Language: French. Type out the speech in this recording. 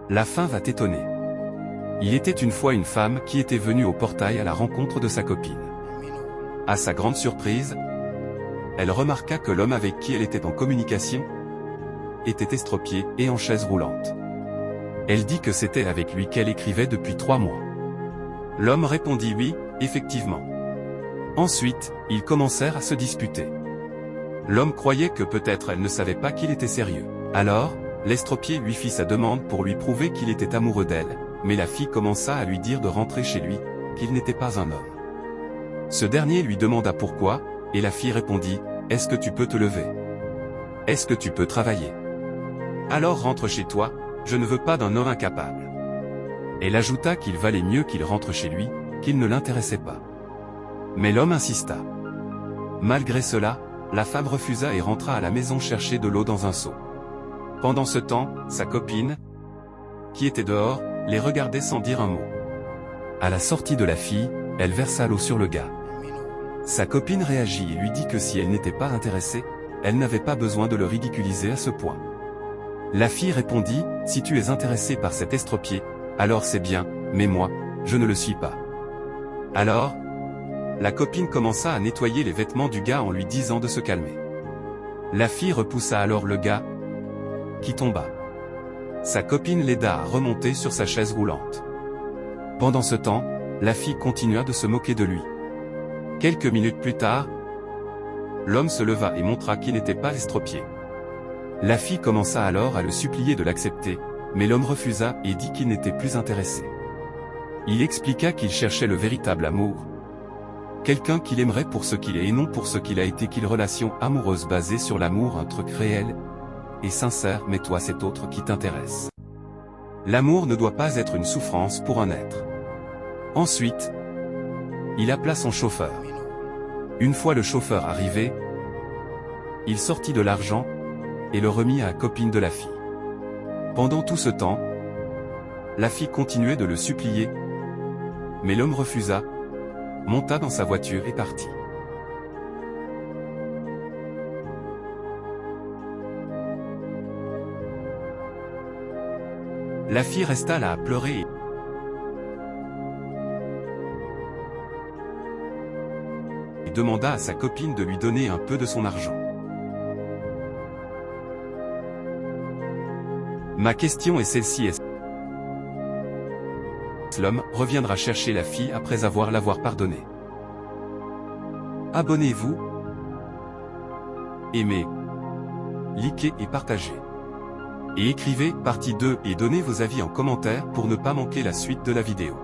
La fin va t'étonner. Il était une fois une femme qui était venue au portail à la rencontre de sa copine. À sa grande surprise, elle remarqua que l'homme avec qui elle était en communication était estropié et en chaise roulante. Elle dit que c'était avec lui qu'elle écrivait depuis 3 mois. L'homme répondit oui, effectivement. Ensuite, ils commencèrent à se disputer. L'homme croyait que peut-être elle ne savait pas qu'il était sérieux. Alors, l'estropié lui fit sa demande pour lui prouver qu'il était amoureux d'elle, mais la fille commença à lui dire de rentrer chez lui, qu'il n'était pas un homme. Ce dernier lui demanda pourquoi, et la fille répondit, « Est-ce que tu peux te lever? Est-ce que tu peux travailler? Alors rentre chez toi, je ne veux pas d'un homme incapable. » Elle ajouta qu'il valait mieux qu'il rentre chez lui, qu'il ne l'intéressait pas. Mais l'homme insista. Malgré cela, la femme refusa et rentra à la maison chercher de l'eau dans un seau. Pendant ce temps, sa copine, qui était dehors, les regardait sans dire un mot. À la sortie de la fille, elle versa l'eau sur le gars. Sa copine réagit et lui dit que si elle n'était pas intéressée, elle n'avait pas besoin de le ridiculiser à ce point. La fille répondit, « Si tu es intéressé par cet estropié, alors c'est bien, mais moi, je ne le suis pas. » Alors, la copine commença à nettoyer les vêtements du gars en lui disant de se calmer. La fille repoussa alors le gars, qui tomba. Sa copine l'aida à remonter sur sa chaise roulante. Pendant ce temps, la fille continua de se moquer de lui. Quelques minutes plus tard, l'homme se leva et montra qu'il n'était pas estropié. La fille commença alors à le supplier de l'accepter, mais l'homme refusa et dit qu'il n'était plus intéressé. Il expliqua qu'il cherchait le véritable amour. Quelqu'un qu'il aimerait pour ce qu'il est et non pour ce qu'il a été, qu'une relation amoureuse basée sur l'amour, un truc réel et sincère, mais toi c'est autre qui t'intéresse. L'amour ne doit pas être une souffrance pour un être. Ensuite, il appela son chauffeur. Une fois le chauffeur arrivé, il sortit de l'argent et le remit à la copine de la fille. Pendant tout ce temps, la fille continuait de le supplier, mais l'homme refusa, monta dans sa voiture et partit. La fille resta là à pleurer et demanda à sa copine de lui donner un peu de son argent. Ma question est celle-ci, est-ce que l'homme reviendra chercher la fille après l'avoir pardonnée? Abonnez-vous, aimez, likez et partagez. Et écrivez partie 2 et donnez vos avis en commentaire pour ne pas manquer la suite de la vidéo.